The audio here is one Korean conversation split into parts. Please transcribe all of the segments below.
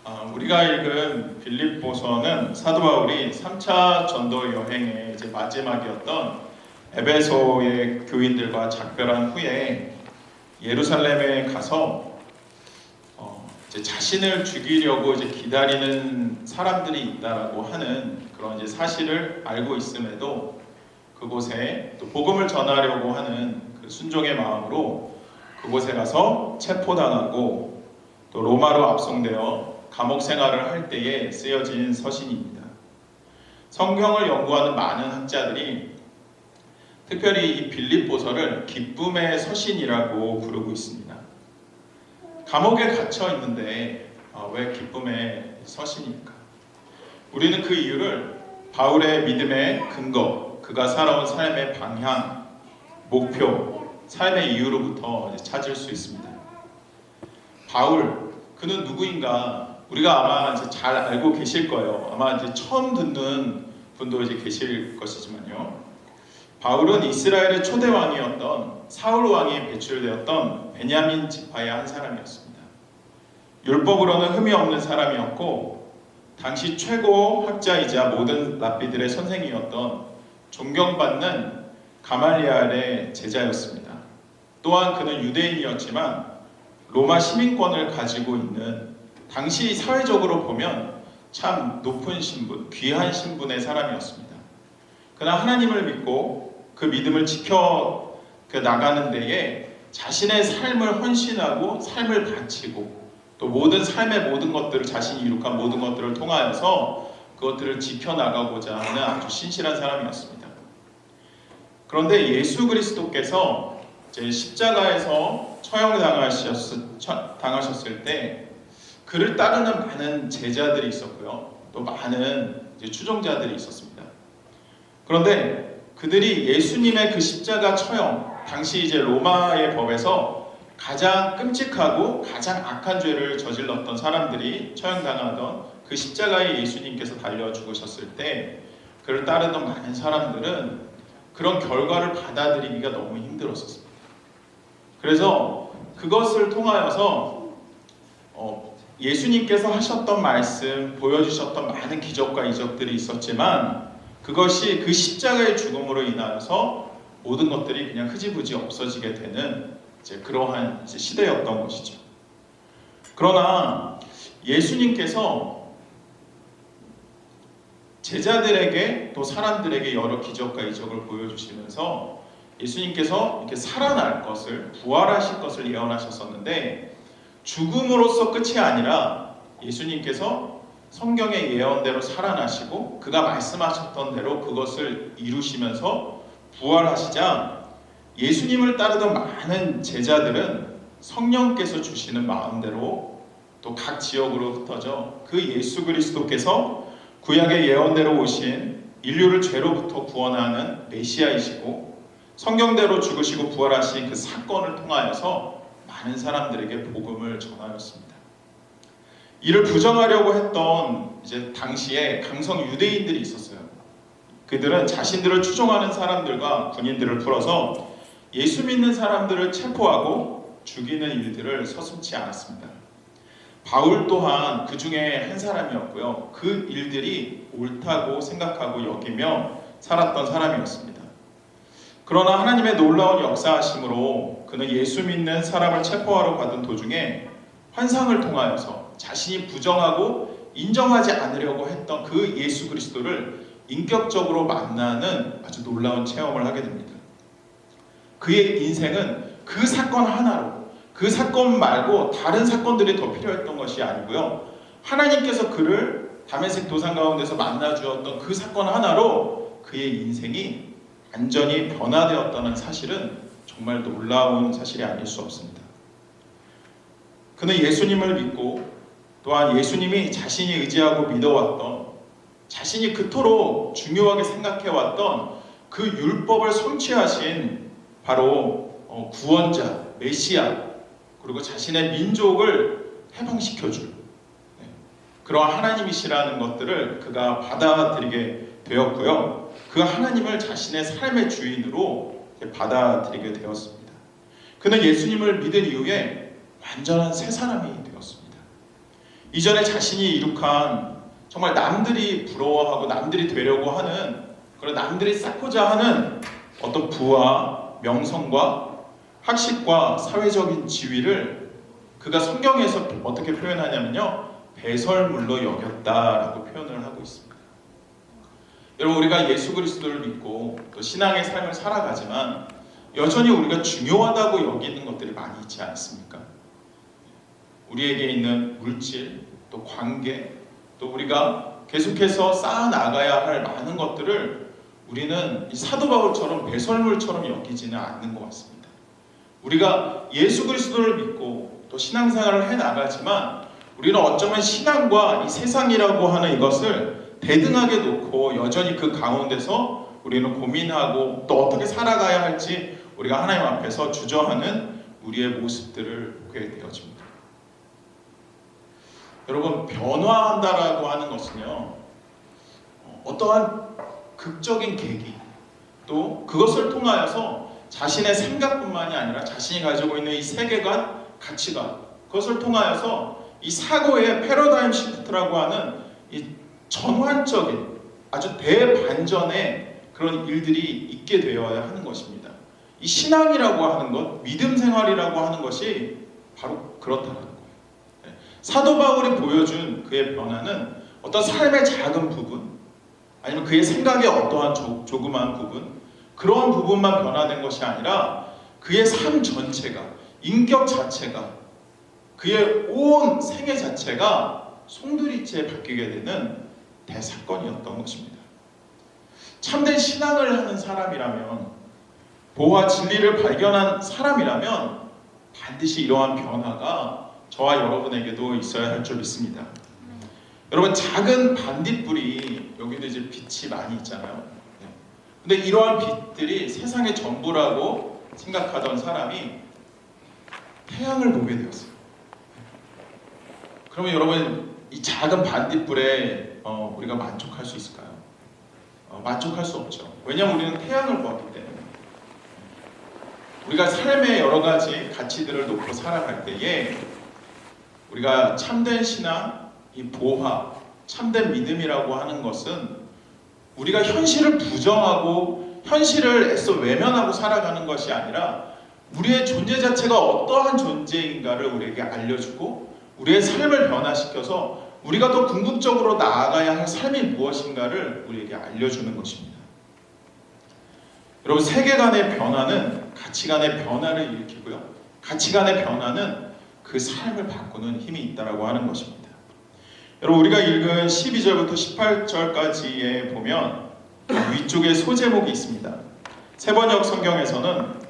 우리가 읽은 빌립보서는 사도 바울이 3차 전도 여행의 이제 마지막이었던 에베소의 교인들과 작별한 후에 예루살렘에 가서 이제 자신을 죽이려고 이제 기다리는 사람들이 있다라고 하는 그런 이제 사실을 알고 있음에도 그곳에 또 복음을 전하려고 하는 그 순종의 마음으로 그곳에 가서 체포당하고 또 로마로 압송되어 감옥 생활을 할 때에 쓰여진 서신입니다. 성경을 연구하는 많은 학자들이 특별히 이 빌립보서를 기쁨의 서신이라고 부르고 있습니다. 감옥에 갇혀 있는데 왜 기쁨의 서신입니까? 우리는 그 이유를 바울의 믿음의 근거, 그가 살아온 삶의 방향, 목표, 삶의 이유로부터 찾을 수 있습니다. 바울, 그는 누구인가? 우리가 아마 이제 잘 알고 계실 거예요. 아마 이제 처음 듣는 분도 이제 계실 것이지만요. 바울은 이스라엘의 초대 왕이었던 사울 왕이 배출되었던 베냐민 지파의 한 사람이었습니다. 율법으로는 흠이 없는 사람이었고 당시 최고 학자이자 모든 랍비들의 선생이었던 존경받는 가말리알의 제자였습니다. 또한 그는 유대인이었지만 로마 시민권을 가지고 있는 당시 사회적으로 보면 참 높은 신분, 귀한 신분의 사람이었습니다. 그러나 하나님을 믿고 그 믿음을 지켜 나가는 데에 자신의 삶을 헌신하고 삶을 바치고 또 모든 삶의 모든 것들을 자신이 이룩한 모든 것들을 통하여서 그것들을 지켜나가고자 하는 아주 신실한 사람이었습니다. 그런데 예수 그리스도께서 이제 십자가에서 처형당하셨을 때 그를 따르는 많은 제자들이 있었고요. 또 많은 이제 추종자들이 있었습니다. 그런데 그들이 예수님의 그 십자가 처형, 당시 이제 로마의 법에서 가장 끔찍하고 가장 악한 죄를 저질렀던 사람들이 처형당하던 그 십자가에 예수님께서 달려 죽으셨을 때 그를 따르던 많은 사람들은 그런 결과를 받아들이기가 너무 힘들었었습니다. 그래서 그것을 통하여서 예수님께서 하셨던 말씀, 보여주셨던 많은 기적과 이적들이 있었지만 그것이 그 십자가의 죽음으로 인하여서 모든 것들이 그냥 흐지부지 없어지게 되는 이제 그러한 이제 시대였던 것이죠. 그러나 예수님께서 제자들에게 또 사람들에게 여러 기적과 이적을 보여주시면서 예수님께서 이렇게 살아날 것을, 부활하실 것을 예언하셨었는데 죽음으로써 끝이 아니라 예수님께서 성경의 예언대로 살아나시고 그가 말씀하셨던 대로 그것을 이루시면서 부활하시자 예수님을 따르던 많은 제자들은 성령께서 주시는 마음대로 또 각 지역으로 흩어져 그 예수 그리스도께서 구약의 예언대로 오신 인류를 죄로부터 구원하는 메시아이시고 성경대로 죽으시고 부활하신 그 사건을 통하여서 많은 사람들에게 복음을 전하였습니다. 이를 부정하려고 했던 이제 당시에 강성 유대인들이 있었어요. 그들은 자신들을 추종하는 사람들과 군인들을 풀어서 예수 믿는 사람들을 체포하고 죽이는 일들을 서슴지 않았습니다. 바울 또한 그 중에 한 사람이었고요. 그 일들이 옳다고 생각하고 여기며 살았던 사람이었습니다. 그러나 하나님의 놀라운 역사하심으로 그는 예수 믿는 사람을 체포하러 가던 도중에 환상을 통하여서 자신이 부정하고 인정하지 않으려고 했던 그 예수 그리스도를 인격적으로 만나는 아주 놀라운 체험을 하게 됩니다. 그의 인생은 그 사건 하나로, 그 사건 말고 다른 사건들이 더 필요했던 것이 아니고요. 하나님께서 그를 다메섹 도상 가운데서 만나 주었던 그 사건 하나로 그의 인생이 완전히 변화되었다는 사실은 정말 놀라운 사실이 아닐 수 없습니다. 그는 예수님을 믿고 또한 예수님이 자신이 의지하고 믿어왔던, 자신이 그토록 중요하게 생각해왔던 그 율법을 성취하신 바로 구원자, 메시아, 그리고 자신의 민족을 해방시켜줄 그러한 하나님이시라는 것들을 그가 받아들이게 되었고요. 그 하나님을 자신의 삶의 주인으로 받아들이게 되었습니다. 그는 예수님을 믿은 이후에 완전한 새 사람이 되었습니다. 이전에 자신이 이룩한 정말 남들이 부러워하고 남들이 되려고 하는 그런 남들이 쌓고자 하는 어떤 부와 명성과 학식과 사회적인 지위를 그가 성경에서 어떻게 표현하냐면요, 배설물로 여겼다라고 표현을 하고 있습니다. 여러분, 우리가 예수 그리스도를 믿고 또 신앙의 삶을 살아가지만 여전히 우리가 중요하다고 여기는 것들이 많이 있지 않습니까? 우리에게 있는 물질, 또 관계, 또 우리가 계속해서 쌓아나가야 할 많은 것들을 우리는 이 사도 바울처럼 배설물처럼 여기지는 않는 것 같습니다. 우리가 예수 그리스도를 믿고 또 신앙생활을 해나가지만 우리는 어쩌면 신앙과 이 세상이라고 하는 이것을 대등하게 놓고 여전히 그 가운데서 우리는 고민하고 또 어떻게 살아가야 할지 우리가 하나님 앞에서 주저하는 우리의 모습들을 보게 되어집니다. 여러분, 변화한다라고 하는 것은요, 어떠한 극적인 계기, 또 그것을 통하여서 자신의 생각뿐만이 아니라 자신이 가지고 있는 이 세계관, 가치관, 그것을 통하여서 이 사고의 패러다임 시프트라고 하는 이 전환적인 아주 대반전의 그런 일들이 있게 되어야 하는 것입니다. 이 신앙이라고 하는 것, 믿음 생활이라고 하는 것이 바로 그렇다는 거예요. 사도 바울이 보여준 그의 변화는 어떤 삶의 작은 부분, 아니면 그의 생각의 어떠한 조그마한 부분, 그러한 부분만 변화된 것이 아니라 그의 삶 전체가, 인격 자체가, 그의 온 생애 자체가 송두리째 바뀌게 되는 대사건이었던 것입니다. 참된 신앙을 하는 사람이라면, 보화 진리를 발견한 사람이라면 반드시 이러한 변화가 저와 여러분에게도 있어야 할 줄 믿습니다. 여러분, 작은 반딧불이, 여기도 이제 빛이 많이 있잖아요. 근데 이러한 빛들이 세상의 전부라고 생각하던 사람이 태양을 보게 되었어요. 그러면 여러분, 이 작은 반딧불에 우리가 만족할 수 있을까요? 만족할 수 없죠. 왜냐하면 우리는 태양을 보았기 때문에. 우리가 삶의 여러 가지 가치들을 놓고 살아갈 때에 우리가 참된 신앙, 이 보화, 참된 믿음이라고 하는 것은 우리가 현실을 부정하고 현실을 애써 외면하고 살아가는 것이 아니라 우리의 존재 자체가 어떠한 존재인가를 우리에게 알려주고 우리의 삶을 변화시켜서 우리가 더 궁극적으로 나아가야 할 삶이 무엇인가를 우리에게 알려주는 것입니다. 여러분, 세계관의 변화는 가치관의 변화를 일으키고요, 가치관의 변화는 그 삶을 바꾸는 힘이 있다고 하는 것입니다. 여러분, 우리가 읽은 12절부터 18절까지에 보면 위쪽에 소제목이 있습니다. 세번역 성경에서는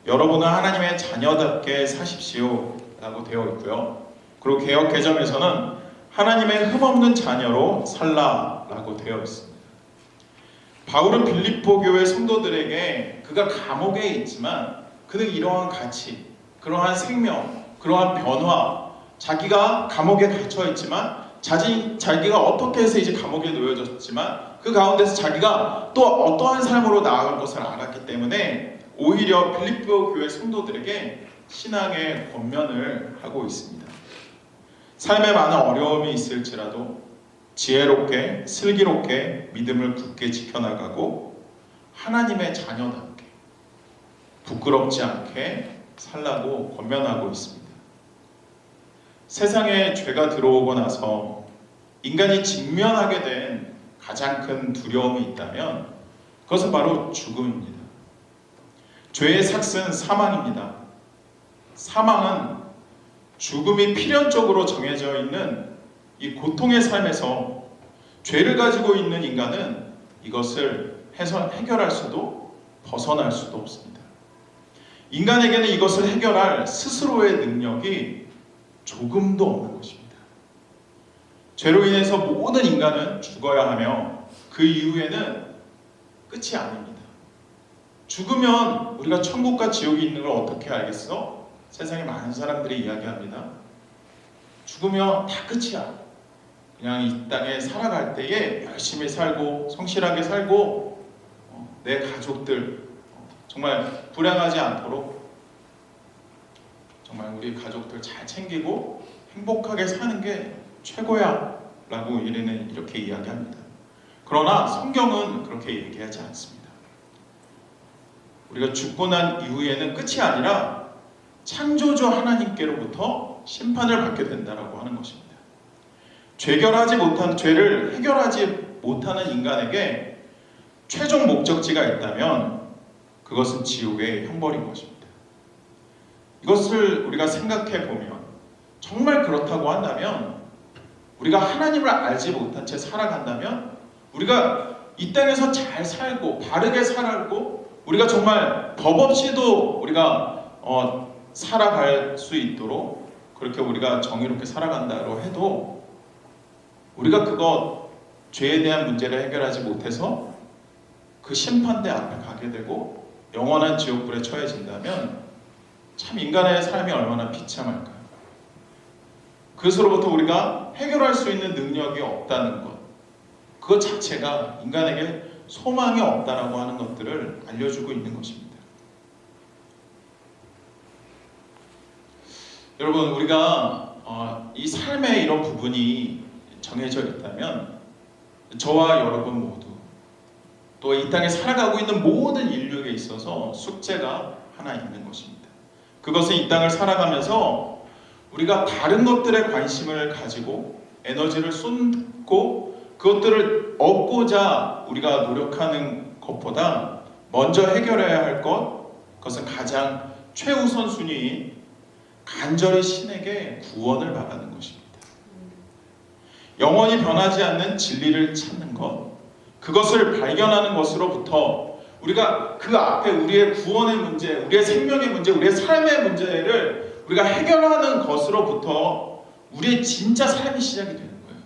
여러분은 하나님의 자녀답게 사십시오 라고 되어 있고요, 그리고 개역 개정에서는 하나님의 흠없는 자녀로 살라 라고 되어 있습니다. 바울은 빌립보 교회 성도들에게 그가 감옥에 있지만 그는 이러한 가치, 그러한 생명, 그러한 변화, 자기가 감옥에 갇혀 있지만 자기가 어떻게 해서 이제 감옥에 놓여졌지만 그 가운데서 자기가 또 어떠한 삶으로 나아갈 것을 알았기 때문에 오히려 빌립보 교회 성도들에게 신앙의 권면을 하고 있습니다. 삶에 많은 어려움이 있을지라도 지혜롭게, 슬기롭게 믿음을 굳게 지켜나가고 하나님의 자녀답게 부끄럽지 않게 살라고 권면하고 있습니다. 세상에 죄가 들어오고 나서 인간이 직면하게 된 가장 큰 두려움이 있다면 그것은 바로 죽음입니다. 죄의 삭은 사망입니다. 사망은 죽음이 필연적으로 정해져 있는 이 고통의 삶에서 죄를 가지고 있는 인간은 이것을 해결할 수도 벗어날 수도 없습니다. 인간에게는 이것을 해결할 스스로의 능력이 조금도 없는 것입니다. 죄로 인해서 모든 인간은 죽어야 하며 그 이후에는 끝이 아닙니다. 죽으면 우리가 천국과 지옥이 있는 걸 어떻게 알겠어? 세상에 많은 사람들이 이야기합니다. 죽으면 다 끝이야. 그냥 이 땅에 살아갈 때에 열심히 살고 성실하게 살고 내 가족들 정말 불행하지 않도록 정말 우리 가족들 잘 챙기고 행복하게 사는 게 최고야 라고 우리는 이렇게 이야기합니다. 그러나 성경은 그렇게 얘기하지 않습니다. 우리가 죽고 난 이후에는 끝이 아니라 창조주 하나님께로부터 심판을 받게 된다라고 하는 것입니다. 죄를 해결하지 못하는 인간에게 최종 목적지가 있다면 그것은 지옥의 형벌인 것입니다. 이것을 우리가 생각해 보면 정말 그렇다고 한다면 우리가 하나님을 알지 못한 채 살아간다면 우리가 이 땅에서 잘 살고 바르게 살고 우리가 정말 법 없이도 우리가 살아갈 수 있도록 그렇게 우리가 정의롭게 살아간다고 해도 우리가 그것 죄에 대한 문제를 해결하지 못해서 그 심판대 앞에 가게 되고 영원한 지옥불에 처해진다면 참 인간의 삶이 얼마나 비참할까요? 그것으로부터 우리가 해결할 수 있는 능력이 없다는 것, 그것 자체가 인간에게 소망이 없다라고 하는 것들을 알려주고 있는 것입니다. 여러분, 우리가 이 삶의 이런 부분이 정해져 있다면 저와 여러분 모두 또 이 땅에 살아가고 있는 모든 인류에 있어서 숙제가 하나 있는 것입니다. 그것은 이 땅을 살아가면서 우리가 다른 것들에 관심을 가지고 에너지를 쏟고 그것들을 얻고자 우리가 노력하는 것보다 먼저 해결해야 할 그것은 가장 최우선 순위인 간절히 신에게 구원을 바라는 것입니다. 영원히 변하지 않는 진리를 찾는 것, 그것을 발견하는 것으로부터 우리가 그 앞에 우리의 구원의 문제, 우리의 생명의 문제, 우리의 삶의 문제를 우리가 해결하는 것으로부터 우리의 진짜 삶이 시작이 되는 거예요.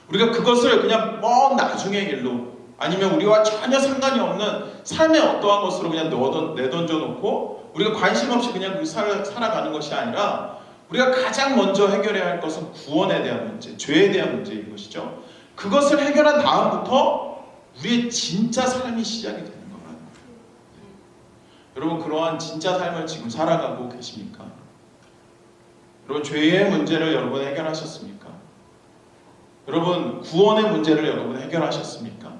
우리가 그것을 그냥 먼 나중의 일로 아니면 우리와 전혀 상관이 없는 삶의 어떠한 것으로 그냥 내던져 놓고 우리가 관심 없이 그냥 살아가는 것이 아니라 우리가 가장 먼저 해결해야 할 것은 구원에 대한 문제, 죄에 대한 문제인 것이죠. 그것을 해결한 다음부터 우리의 진짜 삶이 시작이 되는 거라는 거예요. 여러분, 그러한 진짜 삶을 지금 살아가고 계십니까? 여러분, 죄의 문제를 여러분 해결하셨습니까? 여러분, 구원의 문제를 여러분 해결하셨습니까?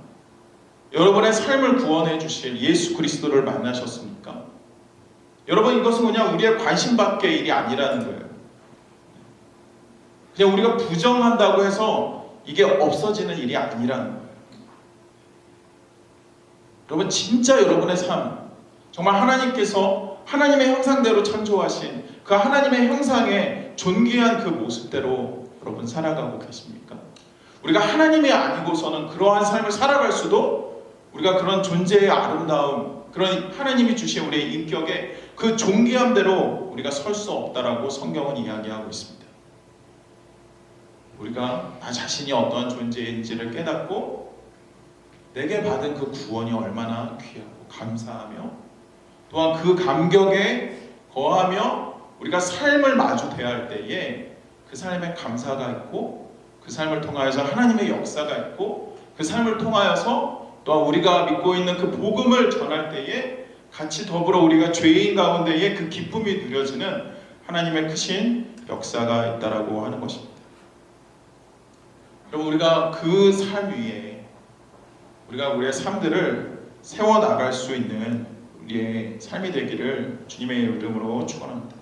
여러분의 삶을 구원해 주실 예수 그리스도를 만나셨습니까? 여러분, 이것은 그냥 우리의 관심 밖의 일이 아니라는 거예요. 그냥 우리가 부정한다고 해서 이게 없어지는 일이 아니라는 거예요. 여러분, 진짜 여러분의 삶, 정말 하나님께서 하나님의 형상대로 창조하신 그 하나님의 형상의 존귀한 그 모습대로 여러분 살아가고 계십니까? 우리가 하나님이 아니고서는 그러한 삶을 살아갈 수도 우리가 그런 존재의 아름다움, 그런 하나님이 주신 우리의 인격의 그 존귀함대로 우리가 설 수 없다라고 성경은 이야기하고 있습니다. 우리가 나 자신이 어떠한 존재인지를 깨닫고 내게 받은 그 구원이 얼마나 귀하고 감사하며 또한 그 감격에 거하며 우리가 삶을 마주 대할 때에 그 삶에 감사가 있고 그 삶을 통하여서 하나님의 역사가 있고 그 삶을 통하여서 또한 우리가 믿고 있는 그 복음을 전할 때에 같이 더불어 우리가 죄인 가운데에 그 기쁨이 누려지는 하나님의 크신 역사가 있다라고 하는 것입니다. 여러분, 우리가 그 삶 위에 우리가 우리의 삶들을 세워나갈 수 있는 우리의 삶이 되기를 주님의 이름으로 축원합니다.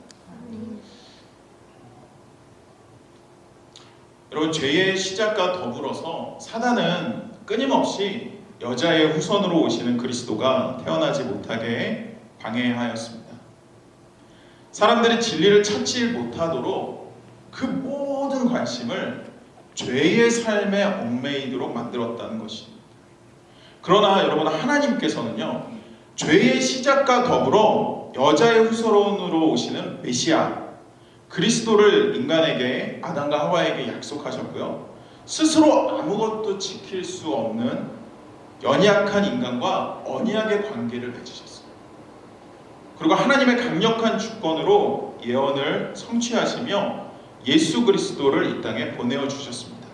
여러분, 죄의 시작과 더불어서 사단은 끊임없이 여자의 후손으로 오시는 그리스도가 태어나지 못하게 방해하였습니다. 사람들이 진리를 찾지 못하도록 그 모든 관심을 죄의 삶에 얽매이도록 만들었다는 것입니다. 그러나 여러분, 하나님께서는요, 죄의 시작과 더불어 여자의 후손으로 오시는 메시아 그리스도를 인간에게, 아담과 하와에게 약속하셨고요, 스스로 아무것도 지킬 수 없는 연약한 인간과 언약의 관계를 맺으셨어요. 그리고 하나님의 강력한 주권으로 예언을 성취하시며 예수 그리스도를 이 땅에 보내어 주셨습니다.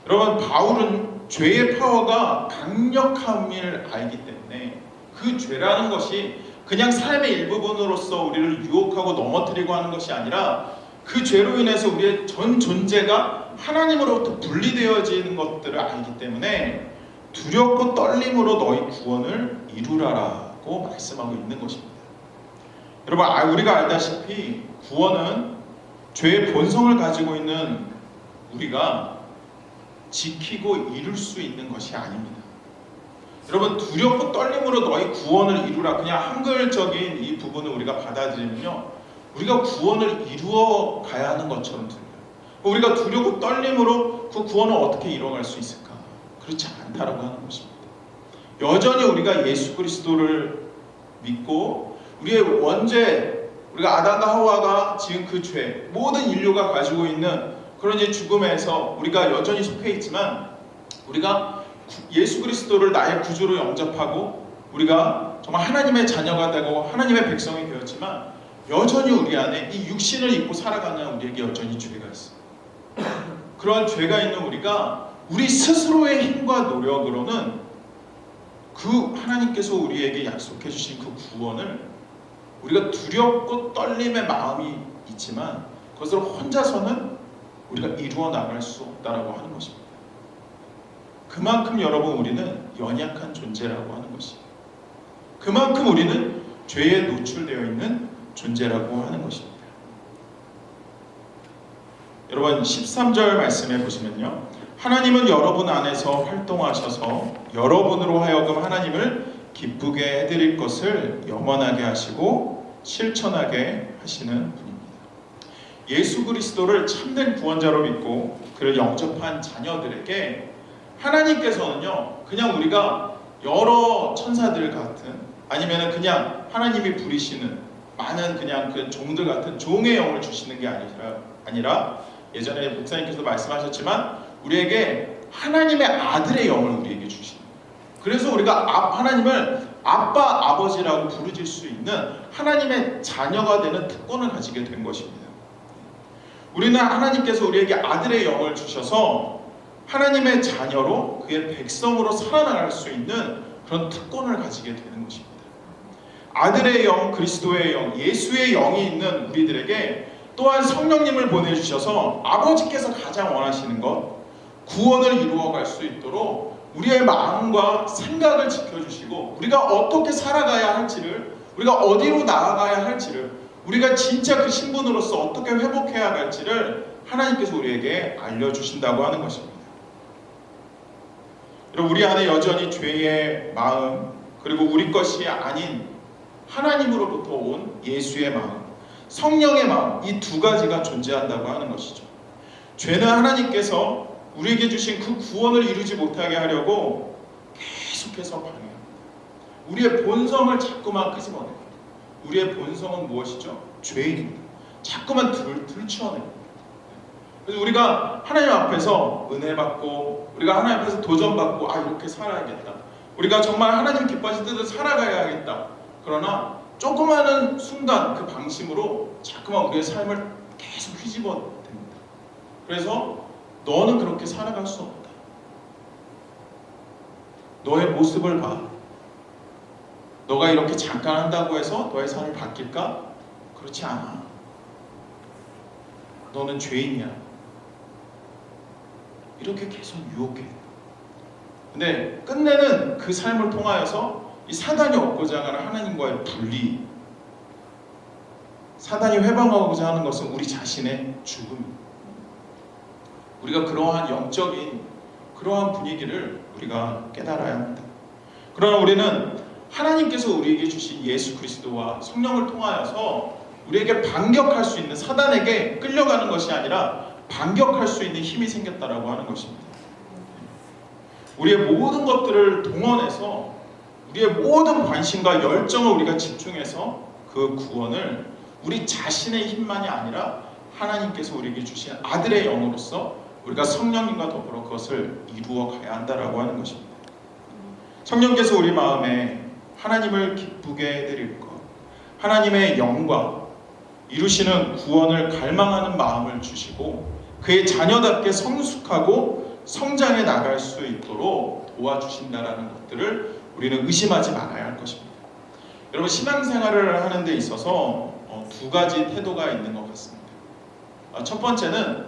여러분, 바울은 죄의 파워가 강력함을 알기 때문에 그 죄라는 것이 그냥 삶의 일부분으로서 우리를 유혹하고 넘어뜨리고 하는 것이 아니라 그 죄로 인해서 우리의 전 존재가 하나님으로부터 분리되어지는 것들을 알기 때문에 두렵고 떨림으로 너희 구원을 이루라라고 말씀하고 있는 것입니다. 여러분, 우리가 알다시피 구원은 죄의 본성을 가지고 있는 우리가 지키고 이룰 수 있는 것이 아닙니다. 여러분, 두렵고 떨림으로 너희 구원을 이루라, 그냥 한글적인 이 부분을 우리가 받아들이면요, 우리가 구원을 이루어 가야 하는 것처럼 들려요. 우리가 두렵고 떨림으로 그 구원을 어떻게 이루어갈 수 있을까? 그렇지 않다라고 하는 것입니다. 여전히 우리가 예수 그리스도를 믿고 우리의 원죄, 우리가 아담과 하와가 지은 그 죄, 모든 인류가 가지고 있는 그런 이제 죽음에서 우리가 여전히 속해 있지만, 우리가 예수 그리스도를 나의 구주로 영접하고 우리가 정말 하나님의 자녀가 되고 하나님의 백성이 되었지만, 여전히 우리 안에 이 육신을 입고 살아가는 우리에게 여전히 죄가 있어요. 그런 죄가 있는 우리가 우리 스스로의 힘과 노력으로는 그 하나님께서 우리에게 약속해 주신 그 구원을 우리가 두렵고 떨림의 마음이 있지만 그것을 혼자서는 우리가 이루어 나갈 수 없다라고 하는 것입니다. 그만큼 여러분, 우리는 연약한 존재라고 하는 것입니다. 그만큼 우리는 죄에 노출되어 있는 존재라고 하는 것입니다. 여러분, 13절 말씀에 보시면요, 하나님은 여러분 안에서 활동하셔서 여러분으로 하여금 하나님을 기쁘게 해드릴 것을 염원하게 하시고 실천하게 하시는 분입니다. 예수 그리스도를 참된 구원자로 믿고 그를 영접한 자녀들에게 하나님께서는요, 그냥 우리가 여러 천사들 같은, 아니면 그냥 하나님이 부리시는 많은 그냥 그 종들 같은 종의 영을 주시는 게 아니라 예전에 목사님께서도 말씀하셨지만 우리에게 하나님의 아들의 영을 우리에게 주시는 거예요. 그래서 우리가 하나님을 아빠, 아버지라고 부르질 수 있는 하나님의 자녀가 되는 특권을 가지게 된 것입니다. 우리는 하나님께서 우리에게 아들의 영을 주셔서 하나님의 자녀로 그의 백성으로 살아나갈 수 있는 그런 특권을 가지게 되는 것입니다. 아들의 영, 그리스도의 영, 예수의 영이 있는 우리들에게 또한 성령님을 보내주셔서 아버지께서 가장 원하시는 것, 구원을 이루어갈 수 있도록 우리의 마음과 생각을 지켜주시고 우리가 어떻게 살아가야 할지를, 우리가 어디로 나아가야 할지를, 우리가 진짜 그 신분으로서 어떻게 회복해야 할지를 하나님께서 우리에게 알려주신다고 하는 것입니다. 여러분, 우리 안에 여전히 죄의 마음, 그리고 우리 것이 아닌 하나님으로부터 온 예수의 마음, 성령의 마음, 이 두 가지가 존재한다고 하는 것이죠. 죄는 하나님께서 우리에게 주신 그 구원을 이루지 못하게 하려고 계속해서 방해합니다. 우리의 본성을 자꾸만 끄집어냅니다. 우리의 본성은 무엇이죠? 죄입니다. 자꾸만 들추어냅니다. 그래서 우리가 하나님 앞에서 은혜 받고, 우리가 하나님 앞에서 도전받고, 이렇게 살아야겠다, 우리가 정말 하나님 기뻐하실 때도 살아가야겠다. 그러나 조그마한 순간 그 방심으로 자꾸만 우리의 삶을 계속 휘집어댑니다. 그래서 너는 그렇게 살아갈 수 없다. 너의 모습을 봐. 너가 이렇게 잠깐 한다고 해서 너의 삶이 바뀔까? 그렇지 않아. 너는 죄인이야. 이렇게 계속 유혹해. 근데 끝내는 그 삶을 통하여서 이 사단이 얻고자 하는 하나님과의 분리, 사단이 회방하고자 하는 것은 우리 자신의 죽음입니다. 우리가 그러한 영적인 그러한 분위기를 우리가 깨달아야 합니다. 그러나 우리는 하나님께서 우리에게 주신 예수 그리스도와 성령을 통하여서 우리에게 반격할 수 있는, 사단에게 끌려가는 것이 아니라 반격할 수 있는 힘이 생겼다라고 하는 것입니다. 우리의 모든 것들을 동원해서 우리의 모든 관심과 열정을 우리가 집중해서 그 구원을 우리 자신의 힘만이 아니라 하나님께서 우리에게 주신 아들의 영으로서 우리가 성령님과 더불어 그것을 이루어 가야 한다라고 하는 것입니다. 성령께서 우리 마음에 하나님을 기쁘게 해드릴 것, 하나님의 영광, 이루시는 구원을 갈망하는 마음을 주시고 그의 자녀답게 성숙하고 성장해 나갈 수 있도록 도와주신다라는 것들을 우리는 의심하지 말아야 할 것입니다. 여러분, 신앙생활을 하는 데 있어서 두 가지 태도가 있는 것 같습니다. 첫 번째는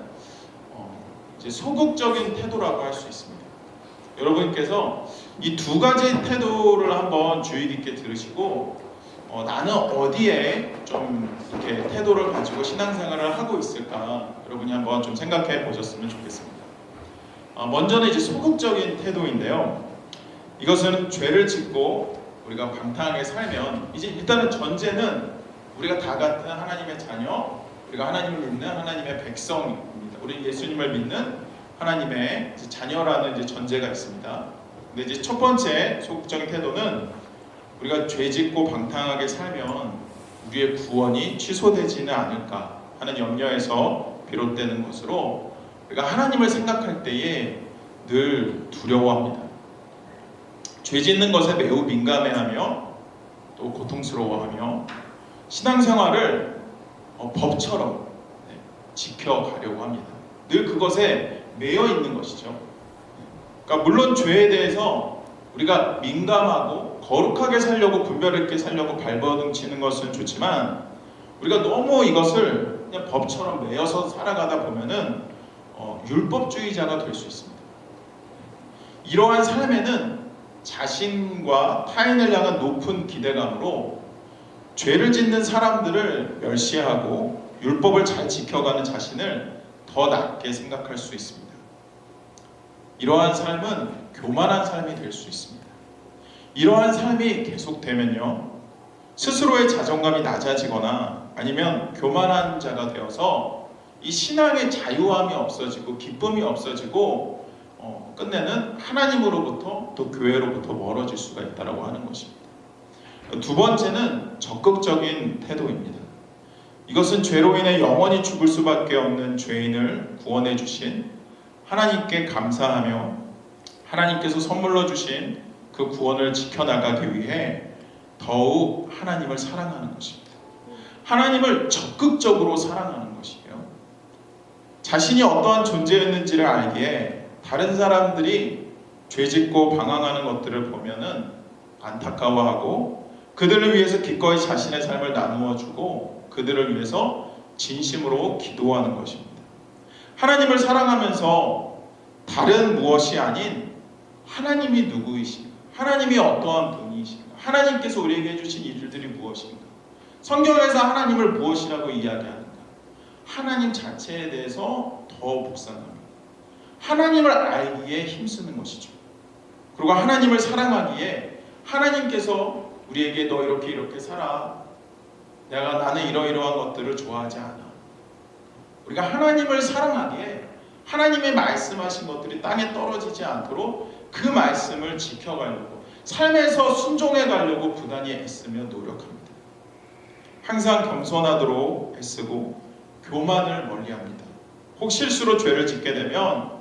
이제 소극적인 태도라고 할 수 있습니다. 여러분께서 이 두 가지 태도를 한번 주의 깊게 들으시고 나는 어디에 좀 이렇게 태도를 가지고 신앙생활을 하고 있을까 여러분이 한번 좀 생각해 보셨으면 좋겠습니다. 먼저는 이제 소극적인 태도인데요. 이것은 죄를 짓고 우리가 방탕하게 살면 이제 일단은 전제는 우리가 다 같은 하나님의 자녀, 우리가 하나님을 믿는 하나님의 백성입니다. 우리 예수님을 믿는 하나님의 자녀라는 이제 전제가 있습니다. 근데 이제 첫 번째 소극적인 태도는 우리가 죄짓고 방탕하게 살면 우리의 구원이 취소되지는 않을까 하는 염려에서 비롯되는 것으로 우리가 하나님을 생각할 때에 늘 두려워합니다. 죄짓는 것에 매우 민감해하며 또 고통스러워하며 신앙생활을 법처럼 지켜가려고 합니다. 늘 그것에 매여 있는 것이죠. 그러니까 물론 죄에 대해서 우리가 민감하고 거룩하게 살려고 분별 있게 살려고 발버둥치는 것은 좋지만 우리가 너무 이것을 그냥 법처럼 매여서 살아가다 보면은 율법주의자가 될 수 있습니다. 이러한 삶에는 자신과 타인을 향한 높은 기대감으로 죄를 짓는 사람들을 멸시하고 율법을 잘 지켜가는 자신을 더 낮게 생각할 수 있습니다. 이러한 삶은 교만한 삶이 될 수 있습니다. 이러한 삶이 계속되면요, 스스로의 자존감이 낮아지거나 아니면 교만한 자가 되어서 이 신앙의 자유함이 없어지고 기쁨이 없어지고 끝내는 하나님으로부터 또 교회로부터 멀어질 수가 있다고 하는 것입니다. 두 번째는 적극적인 태도입니다. 이것은 죄로 인해 영원히 죽을 수밖에 없는 죄인을 구원해 주신 하나님께 감사하며 하나님께서 선물로 주신 그 구원을 지켜나가기 위해 더욱 하나님을 사랑하는 것입니다. 하나님을 적극적으로 사랑하는 것이에요. 자신이 어떠한 존재였는지를 알기에 다른 사람들이 죄짓고 방황하는 것들을 보면은 안타까워하고 그들을 위해서 기꺼이 자신의 삶을 나누어 주고 그들을 위해서 진심으로 기도하는 것입니다. 하나님을 사랑하면서 다른 무엇이 아닌 하나님이 누구이신가, 하나님이 어떠한 분이신가, 하나님께서 우리에게 해주신 일들이 무엇인가, 성경에서 하나님을 무엇이라고 이야기하는가, 하나님 자체에 대해서 더 묵상합니다. 하나님을 알기에 힘쓰는 것이죠. 그리고 하나님을 사랑하기에 하나님께서 우리에게 너 이렇게 살아, 나는 이러이러한 것들을 좋아하지 않아. 우리가 하나님을 사랑하기에 하나님의 말씀하신 것들이 땅에 떨어지지 않도록 그 말씀을 지켜가려고 삶에서 순종해 가려고 부단히 애쓰며 노력합니다. 항상 겸손하도록 애쓰고 교만을 멀리합니다. 혹 실수로 죄를 짓게 되면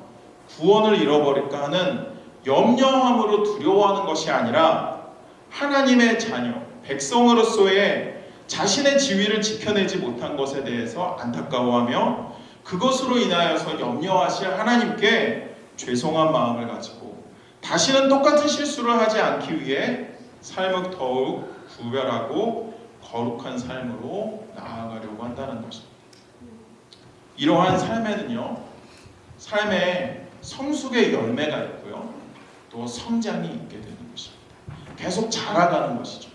구원을 잃어버릴까 하는 염려함으로 두려워하는 것이 아니라 하나님의 자녀, 백성으로서의 자신의 지위를 지켜내지 못한 것에 대해서 안타까워하며 그것으로 인하여서 염려하실 하나님께 죄송한 마음을 가지고 다시는 똑같은 실수를 하지 않기 위해 삶을 더욱 구별하고 거룩한 삶으로 나아가려고 한다는 것입니다. 이러한 삶에는요, 삶에 성숙의 열매가 있고요, 또 성장이 있게 되는 것입니다. 계속 자라가는 것이죠.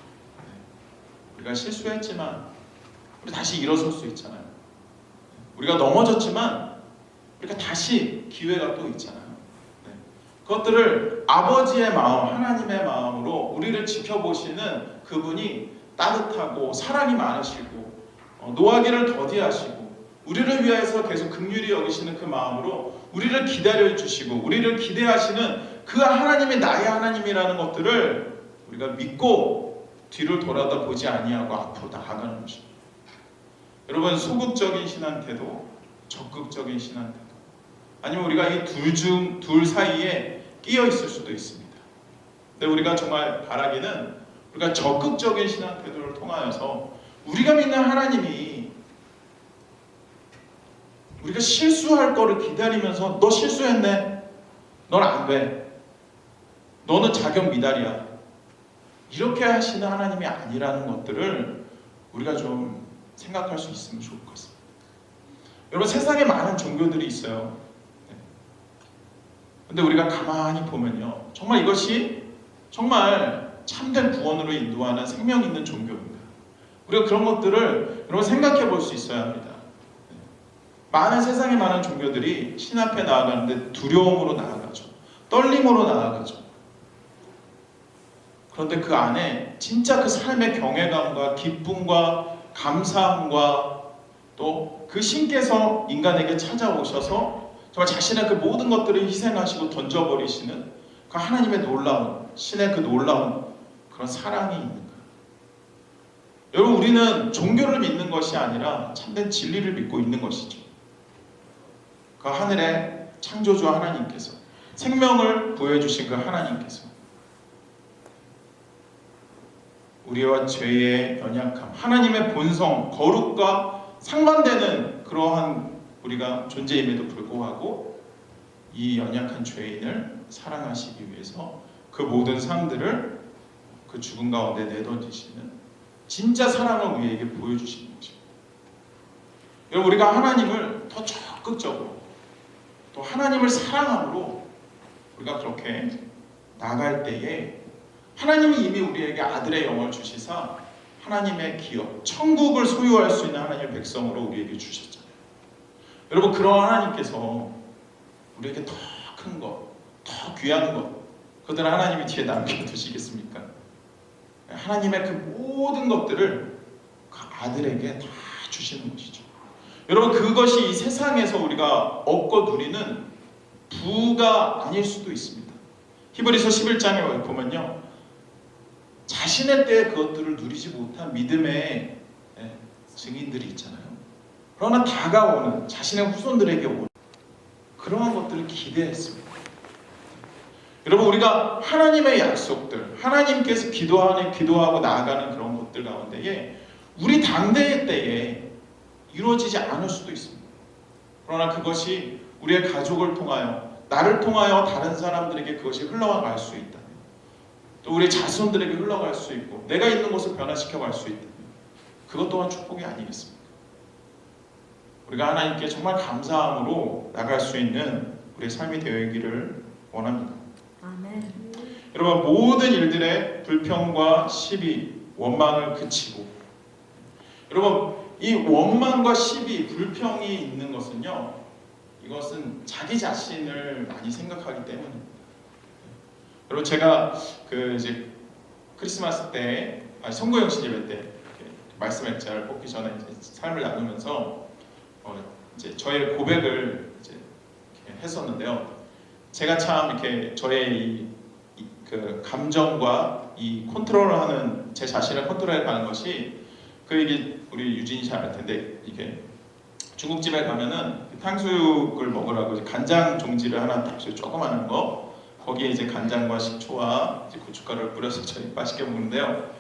우리가 실수했지만 우리 다시 일어설 수 있잖아요. 우리가 넘어졌지만 우리가 다시 기회가 또 있잖아요. 그것들을 아버지의 마음, 하나님의 마음으로 우리를 지켜보시는 그분이 따뜻하고 사랑이 많으시고 노하기를 더디하시고 우리를 위해서 계속 긍휼히 여기시는 그 마음으로 우리를 기다려 주시고 우리를 기대하시는 그 하나님이 나의 하나님이라는 것들을 우리가 믿고 뒤를 돌아다 보지 아니하고 앞으로 나아가는 것입니다. 여러분, 소극적인 신앙 태도, 적극적인 신앙 태도, 아니면 우리가 이 둘 사이에 끼어 있을 수도 있습니다. 근데 우리가 정말 바라기는 우리가 적극적인 신앙 태도를 통하여서 우리가 믿는 하나님이 우리가 실수할 거를 기다리면서 너 실수했네, 넌 안 돼, 너는 자격 미달이야, 이렇게 하시는 하나님이 아니라는 것들을 우리가 좀 생각할 수 있으면 좋을 것 같습니다. 여러분 세상에 많은 종교들이 있어요. 근데 우리가 가만히 보면요, 정말 이것이 정말 참된 구원으로 인도하는 생명 있는 종교입니다. 우리가 그런 것들을 여러분 생각해 볼 수 있어야 합니다. 많은 세상에 많은 종교들이 신 앞에 나아가는데 두려움으로 나아가죠. 떨림으로 나아가죠. 그런데 그 안에 진짜 그 삶의 경외감과 기쁨과 감사함과 또 그 신께서 인간에게 찾아오셔서 정말 자신의 그 모든 것들을 희생하시고 던져버리시는 그 하나님의 놀라운, 신의 그 놀라운 그런 사랑이 있는 거예요. 여러분 우리는 종교를 믿는 것이 아니라 참된 진리를 믿고 있는 것이죠. 그 하늘의 창조주 하나님께서, 생명을 부여해주신 그 하나님께서 우리와 죄의 연약함, 하나님의 본성, 거룩과 상반되는 그러한 우리가 존재임에도 불구하고 이 연약한 죄인을 사랑하시기 위해서 그 모든 삶들을 그 죽음 가운데 내던지시는 진짜 사랑을 우리에게 보여주시는 것입니다. 여러분 우리가 하나님을 더 적극적으로 또 하나님을 사랑함으로 우리가 그렇게 나갈 때에 하나님이 이미 우리에게 아들의 영을 주시사 하나님의 기업, 천국을 소유할 수 있는 하나님의 백성으로 우리에게 주셨잖아요. 여러분 그런 하나님께서 우리에게 더 큰 것, 더 귀한 것, 그들은 하나님이 뒤에 남겨두시겠습니까? 하나님의 그 모든 것들을 그 아들에게 다 주시는 것이죠. 여러분 그것이 이 세상에서 우리가 얻고 누리는 부가 아닐 수도 있습니다. 히브리서 11장에 보면요, 자신의 때에 그것들을 누리지 못한 믿음의 증인들이 있잖아요. 그러나 다가오는 자신의 후손들에게 오는 그러한 것들을 기대했습니다. 여러분 우리가 하나님의 약속들, 하나님께서 기도하고 나아가는 그런 것들 가운데에 우리 당대의 때에 이루어지지 않을 수도 있습니다. 그러나 그것이 우리의 가족을 통하여, 나를 통하여 다른 사람들에게 그것이 흘러갈 수 있다. 또 우리 자손들에게 흘러갈 수 있고 내가 있는 곳을 변화시켜 갈 수 있다. 그것 또한 축복이 아니겠습니까? 우리가 하나님께 정말 감사함으로 나갈 수 있는 우리의 삶이 되기를 원합니다. 아멘. 여러분 모든 일들의 불평과 시비, 원망을 그치고, 여러분 이 원망과 시비, 불평이 있는 것은요, 이것은 자기 자신을 많이 생각하기 때문입니다. 여러분 제가 그 이제 크리스마스 때, 성구영신 예배 때 말씀 액자를 뽑기 전에 이제 삶을 나누면서 이제 저의 고백을 이제 했었는데요. 제가 참 이렇게 저의 그 감정과 이 컨트롤하는, 제 자신을 컨트롤해가는 것이, 이게 우리 유진이 잘 알 텐데, 이게 중국집에 가면은 탕수육을 먹으라고 이제 간장 종지를 하나 딱 조그마한 거, 거기에 이제 간장과 식초와 이제 고춧가루를 뿌려서 저희 맛있게 먹는데요.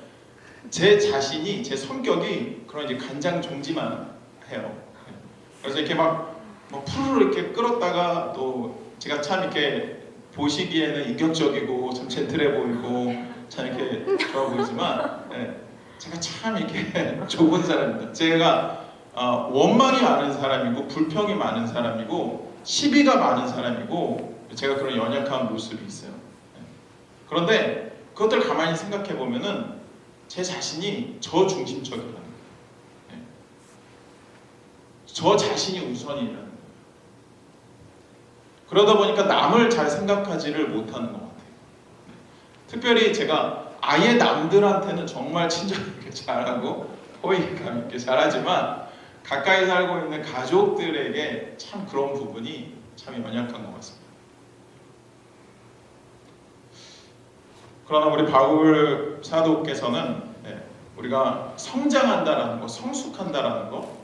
제 자신이, 제 성격이 그런 이제 간장 종지만 해요. 그래서 이렇게 막 푸르르 이렇게 끓었다가 또 제가 참 이렇게 보시기에는 인격적이고 참 젠틀해 보이고 참 이렇게 좋아 보이지만, 제가 참 이렇게 좁은 사람입니다. 제가 원망이 많은 사람이고 불평이 많은 사람이고 시비가 많은 사람이고, 제가 그런 연약한 모습이 있어요. 그런데 그것들 가만히 생각해 보면은 제 자신이 저 중심적이라는 거예요. 저 자신이 우선이라는 거예요. 그러다 보니까 남을 잘 생각하지를 못하는 것 같아요. 특별히 제가 아예 남들한테는 정말 친절하게 잘하고 호의감 있게 잘하지만 가까이 살고 있는 가족들에게 참 그런 부분이 참 연약한 것 같습니다. 그러나 우리 바울 사도께서는 우리가 성장한다라는 것, 성숙한다라는 것,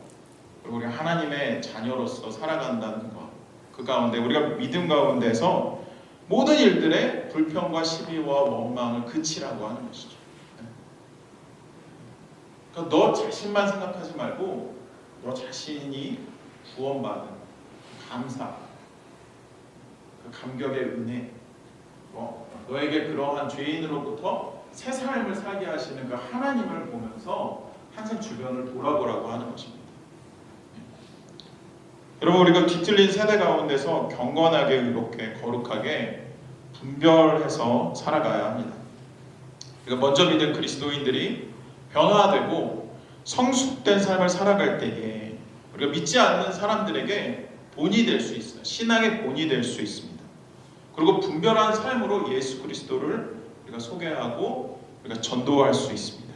그리고 우리 하나님의 자녀로서 살아간다는 것, 그 가운데 우리가 믿음 가운데서 모든 일들의 불평과 시비와 원망을 그치라고 하는 것이죠. 그러니까 너 자신만 생각하지 말고 너 자신이 구원받은 감사, 그 감격의 은혜, 너에게 그러한 죄인으로부터 새 삶을 살게 하시는 그 하나님을 보면서 항상 주변을 돌아보라고 하는 것입니다. 여러분, 우리가 뒤틀린 세대 가운데서 경건하게, 의롭게, 거룩하게 분별해서 살아가야 합니다. 우리가 먼저 믿은 그리스도인들이 변화되고 성숙된 삶을 살아갈 때에 우리가 믿지 않는 사람들에게 본이 될 수 있어요. 신앙의 본이 될 수 있습니다. 그리고 분별한 삶으로 예수 그리스도를 우리가 소개하고 우리가 전도할 수 있습니다.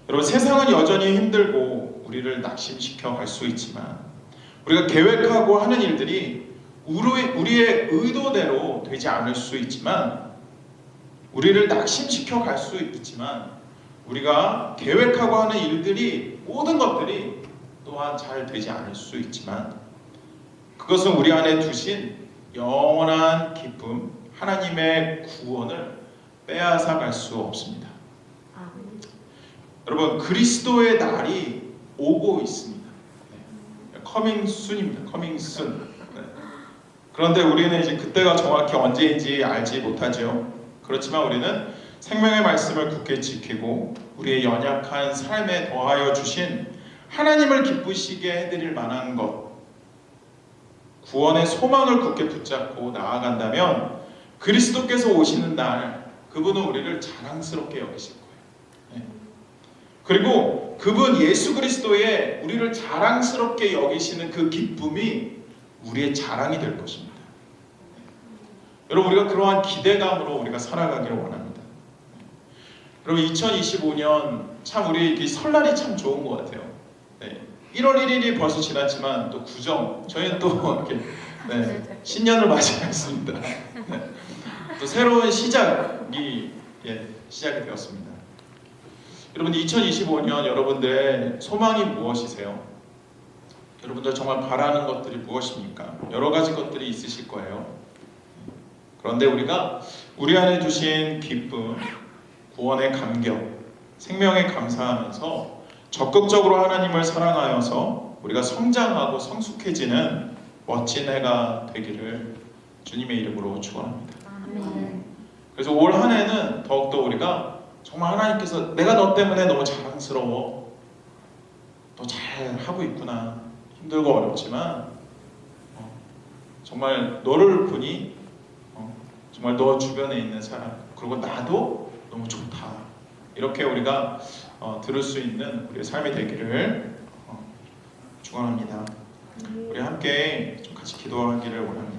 여러분, 세상은 여전히 힘들고 우리를 낙심시켜 갈 수 있지만 우리가 계획하고 하는 일들이 우리의 의도대로 되지 않을 수 있지만, 우리를 낙심시켜 갈 수 있지만, 우리가 계획하고 하는 일들이, 모든 것들이 또한 잘 되지 않을 수 있지만, 그것은 우리 안에 두신 영원한 기쁨, 하나님의 구원을 빼앗아 갈 수 없습니다. 여러분, 그리스도의 날이 오고 있습니다. coming soon입니다. coming soon. 그런데 우리는 이제 그때가 정확히 언제인지 알지 못하죠. 그렇지만 우리는 생명의 말씀을 굳게 지키고 우리의 연약한 삶에 더하여 주신 하나님을 기쁘시게 해드릴 만한 것, 구원의 소망을 굳게 붙잡고 나아간다면 그리스도께서 오시는 날 그분은 우리를 자랑스럽게 여기실 거예요. 그리고 그분 예수 그리스도의 우리를 자랑스럽게 여기시는 그 기쁨이 우리의 자랑이 될 것입니다. 여러분, 우리가 그러한 기대감으로 우리가 살아가기를 원합니다. 여러분, 2025년 참 우리 설날이 참 좋은 것 같아요. 1월 1일이 벌써 지났지만 또 구정, 저희는 또 이렇게 신년을 맞이했습니다. 또 새로운 시작이 시작이 되었습니다. 여러분, 2025년 여러분들의 소망이 무엇이세요? 여러분들 정말 바라는 것들이 무엇입니까? 여러 가지 것들이 있으실 거예요. 그런데 우리가 우리 안에 주신 기쁨, 구원의 감격, 생명에 감사하면서 적극적으로 하나님을 사랑하여서 우리가 성장하고 성숙해지는 멋진 해가 되기를 주님의 이름으로 축원합니다. 그래서 올 한 해는 더욱더 우리가 정말 하나님께서 내가 너 때문에 너무 자랑스러워, 너 잘 하고 있구나, 힘들고 어렵지만 정말 너를 보니 정말 너 주변에 있는 사람, 그리고 나도 너무 좋다, 이렇게 우리가 들을 수 있는 우리의 삶이 되기를 축원합니다. 우리 함께 좀 같이 기도하기를 원합니다.